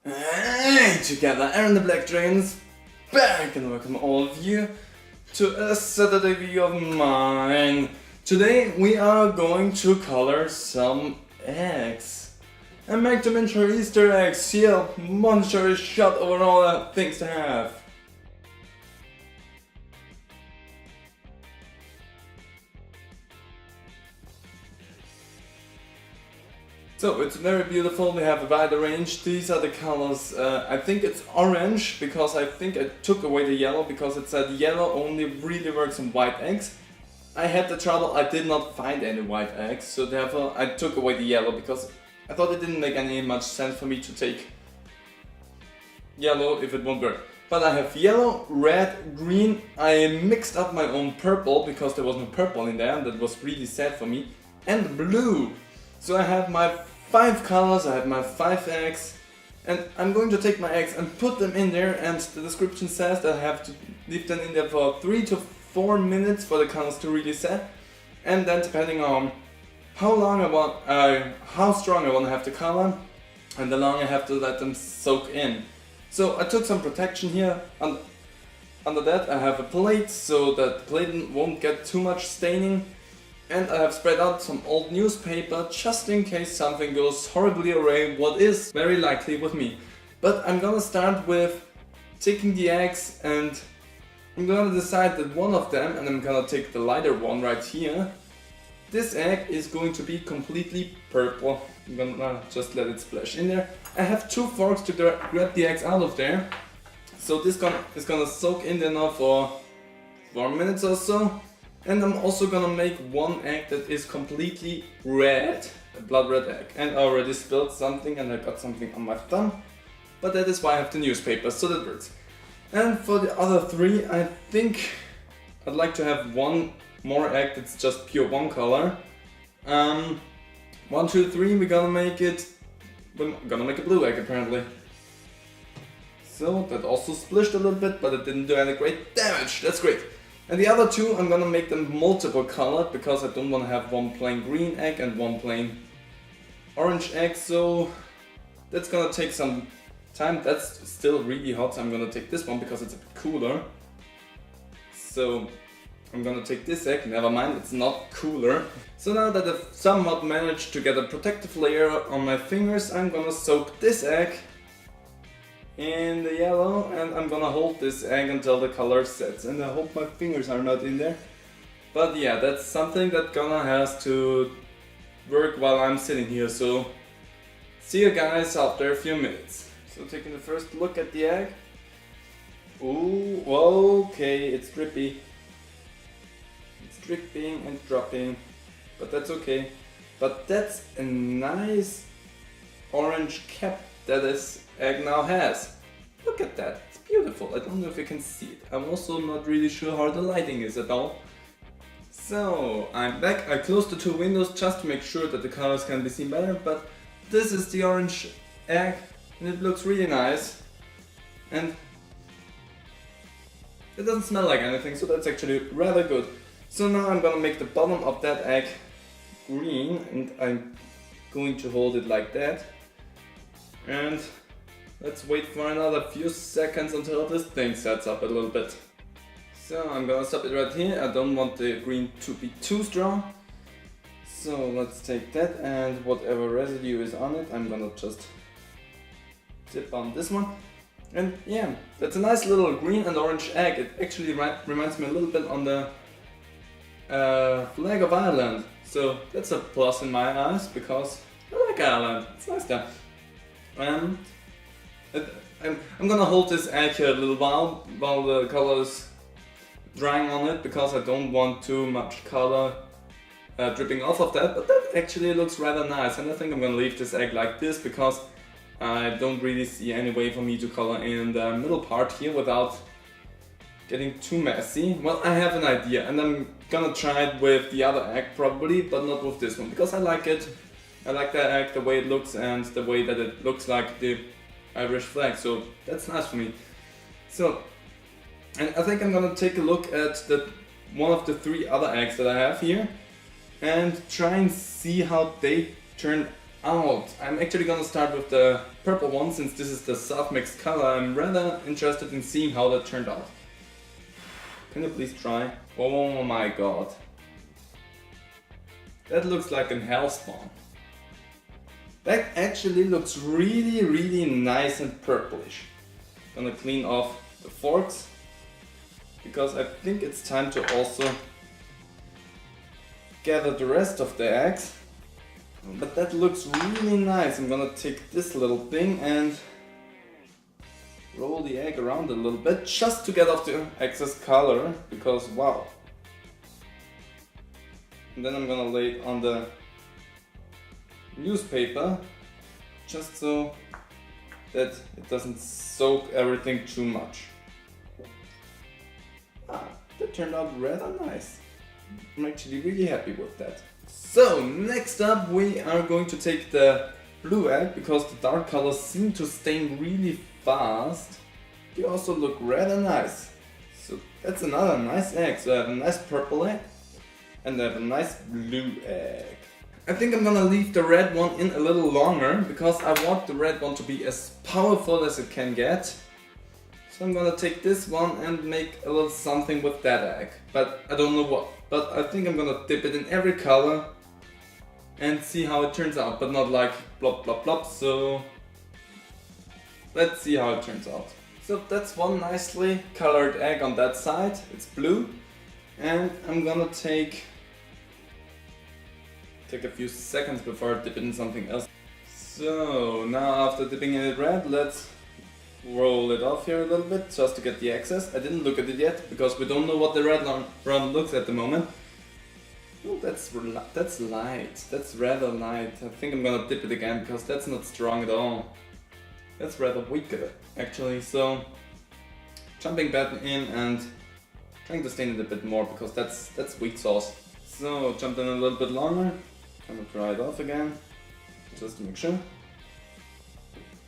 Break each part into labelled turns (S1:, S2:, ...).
S1: Hey together, Aaron the Black Dragon's back and welcome all of you to a Saturday video of mine. Today we are going to color some eggs and make them into Easter eggs. Here, monster is shot over all the things to have. So it's very beautiful, we have a wide range. These are the colors. I think it's orange because I think I took away the yellow because it said yellow only really works on white eggs. I had the trouble, I did not find any white eggs, so therefore I took away the yellow because I thought it didn't make any much sense for me to take yellow if it won't work. But I have yellow, red, green. I mixed up my own purple because there was no purple in there and that was really sad for me. And blue. So I have my 5 colors, I have my 5 eggs, and I'm going to take my eggs and put them in there, and the description says that I have to leave them in there for 3 to 4 minutes for the colors to really set, and then depending on how long how strong I want to have the color, and the long I have to let them soak in. So I took some protection here. Under that I have a plate so that the plate won't get too much staining. And I have spread out some old newspaper just in case something goes horribly awry, what is very likely with me. But I'm gonna start with taking the eggs and I'm gonna decide that one of them, and I'm gonna take the lighter one right here. This egg is going to be completely purple. I'm gonna just let it splash in there. I have 2 forks to grab the eggs out of there. So this is gonna soak in there now for 4 minutes or so. And I'm also gonna make one egg that is completely red, a blood red egg. And I already spilled something and I got something on my thumb, but that is why I have the newspaper, so that works. And for the other 3, I think I'd like to have one more egg that's just pure one color. 1, 2, 3, we're gonna make a blue egg apparently. So that also splished a little bit, but it didn't do any great damage, that's great. And the other 2, I'm gonna make them multiple colored because I don't want to have one plain green egg and one plain orange egg, so that's gonna take some time. That's still really hot, so I'm gonna take this one because it's a bit cooler. So I'm gonna take this egg, never mind, it's not cooler. So now that I've somewhat managed to get a protective layer on my fingers, I'm gonna soak this egg in the yellow, and I'm gonna hold this egg until the color sets, and I hope my fingers are not in there. But yeah, that's something that gonna has to work while I'm sitting here, so see you guys after a few minutes. So taking the first look at the egg. Ooh, okay, it's drippy. It's dripping and dropping, but that's okay. But that's a nice orange cap that this egg now has. Look at that, it's beautiful. I don't know if you can see it. I'm also not really sure how the lighting is at all. So I'm back. I closed the 2 windows just to make sure that the colors can be seen better, but this is the orange egg and it looks really nice. And it doesn't smell like anything, so that's actually rather good. So now I'm gonna make the bottom of that egg green, and I'm going to hold it like that. And let's wait for another few seconds until this thing sets up a little bit. So I'm gonna stop it right here. I don't want the green to be too strong. So let's take that, and whatever residue is on it, I'm gonna just dip on this one. And yeah, that's a nice little green and orange egg. It actually reminds me a little bit on the flag of Ireland. So that's a plus in my eyes because I like Ireland. It's nice there. I'm gonna hold this egg here a little while the color is drying on it because I don't want too much color dripping off of that, but that actually looks rather nice, and I think I'm gonna leave this egg like this because I don't really see any way for me to color in the middle part here without getting too messy. Well, I have an idea, and I'm gonna try it with the other egg probably, but not with this one because I like it. I like that egg, the way it looks and the way that it looks like the Irish flag, so that's nice for me. So, and I think I'm gonna take a look at one of the 3 other eggs that I have here and try and see how they turn out. I'm actually gonna start with the purple one since this is the soft mixed color. I'm rather interested in seeing how that turned out. Can you please try? Oh my god. That looks like an hellspawn. That actually looks really nice and purplish. Gonna clean off the forks because I think it's time to also gather the rest of the eggs. But that looks really nice. I'm gonna take this little thing and roll the egg around a little bit just to get off the excess color because wow. And then I'm gonna lay it on the newspaper just so that it doesn't soak everything too much. That turned out rather nice. I'm actually really happy with that. So next up we are going to take the blue egg because the dark colors seem to stain really fast. They also look rather nice. So that's another nice egg. So I have a nice purple egg and I have a nice blue egg. I think I'm gonna leave the red one in a little longer because I want the red one to be as powerful as it can get. So I'm gonna take this one and make a little something with that egg. But I don't know what. But I think I'm gonna dip it in every color and see how it turns out. But not like blop blop blop. So let's see how it turns out. So that's one nicely colored egg on that side. It's blue. And I'm gonna take a few seconds before I dip it in something else. So now after dipping in it red, let's roll it off here a little bit just to get the excess. I didn't look at it yet because we don't know what the red round looks at the moment. Oh, that's light. That's rather light. I think I'm gonna dip it again because that's not strong at all. That's rather weak actually. So jumping back in and trying to stain it a bit more because that's weak sauce. So jumped in a little bit longer. I'm gonna dry it off again just to make sure.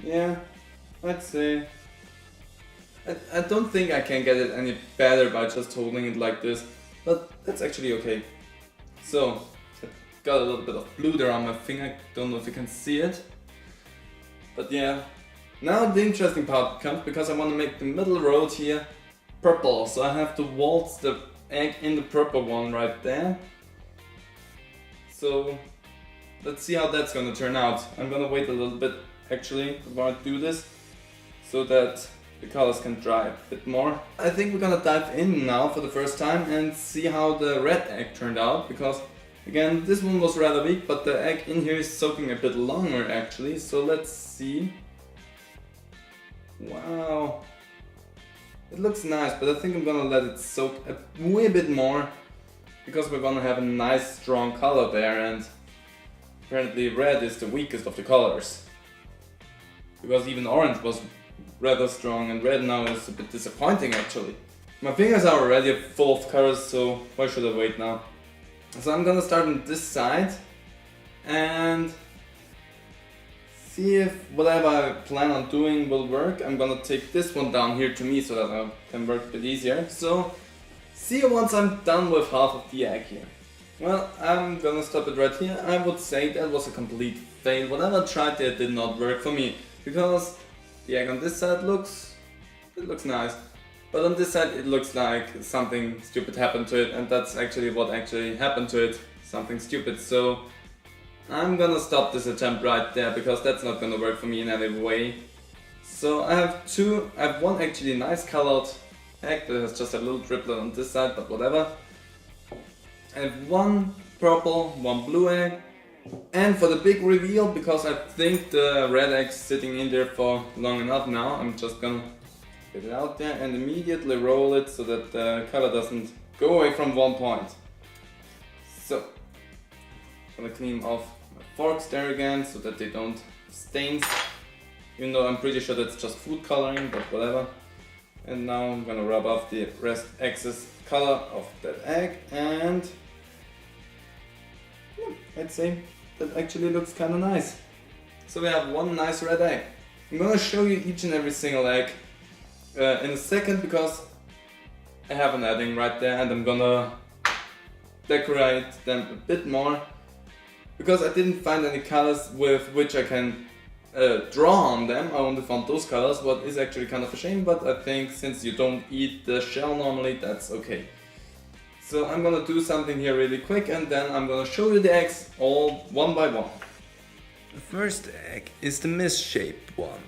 S1: Yeah. Let's see. I don't think I can get it any better by just holding it like this, but that's actually okay. So, I got a little bit of blue there on my finger, don't know if you can see it. But yeah, now the interesting part comes because I want to make the middle road here purple. So I have to waltz the egg in the purple one right there. So, let's see how that's gonna turn out. I'm gonna wait a little bit actually before I do this, so that the colors can dry a bit more. I think we're gonna dive in now for the first time and see how the red egg turned out because again this one was rather weak but the egg in here is soaking a bit longer actually, so let's see. Wow, it looks nice but I think I'm gonna let it soak a wee bit more because we're gonna have a nice strong color there and apparently red is the weakest of the colors because even orange was rather strong and red now is a bit disappointing actually. My fingers are already full of colors, so why should I wait now? So I'm gonna start on this side and see if whatever I plan on doing will work. I'm gonna take this one down here to me so that I can work a bit easier. So see you once I'm done with half of the egg here. Well, I'm gonna stop it right here. I would say that was a complete fail. Whatever I tried there did not work for me because the egg on this side looks nice, but on this side it looks like something stupid happened to it, and that's actually what actually happened to it, something stupid. So I'm gonna stop this attempt right there because that's not gonna work for me in any way. So I have one actually nice colored egg that has just a little driplet on this side, but whatever. I have one purple, one blue egg. And for the big reveal, because I think the red egg's sitting in there for long enough now, I'm just gonna get it out there and immediately roll it so that the color doesn't go away from one point. So, I'm gonna clean off my forks there again so that they don't have stains. Even though I'm pretty sure that's just food coloring, but whatever. And now I'm gonna rub off the rest excess color of that egg and I'd say that actually looks kind of nice. So we have one nice red egg. I'm gonna show you each and every single egg in a second because I have an adding right there and I'm gonna decorate them a bit more. because I didn't find any colors with which I can draw on them. I only found those colors, what is actually kind of a shame, but I think since you don't eat the shell normally, that's okay. So I'm gonna do something here really quick and then I'm gonna show you the eggs all one by one. The first egg is the misshaped one.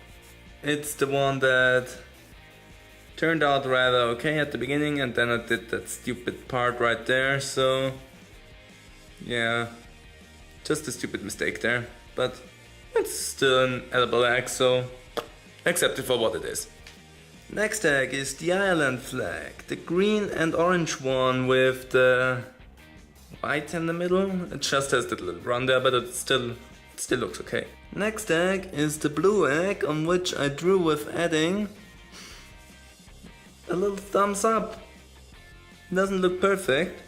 S1: It's the one that turned out rather okay at the beginning and then I did that stupid part right there, so yeah, just a stupid mistake there, but it's still an edible egg, so accept it for what it is. Next egg is the Ireland flag, the green and orange one with the white in the middle. It just has that little run there, but it still looks okay. Next egg is the blue egg, on which I drew with adding a little thumbs up. Doesn't look perfect,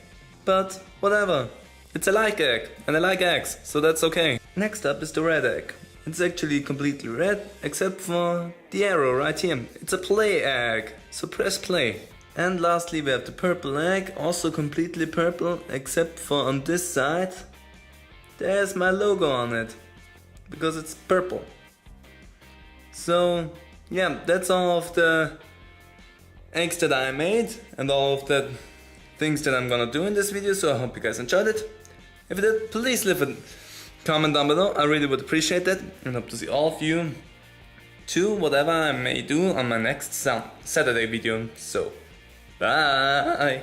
S1: but whatever. It's a like egg, and I like eggs, so that's okay. Next up is the red egg. It's actually completely red, except for the arrow right here. It's a play egg, so press play. And lastly we have the purple egg, also completely purple, except for on this side, there's my logo on it, because it's purple. So yeah, that's all of the eggs that I made, and all of the things that I'm gonna do in this video, so I hope you guys enjoyed it. If you did, please leave a comment down below, I really would appreciate that, and hope to see all of you to whatever I may do on my next Saturday video. So, bye!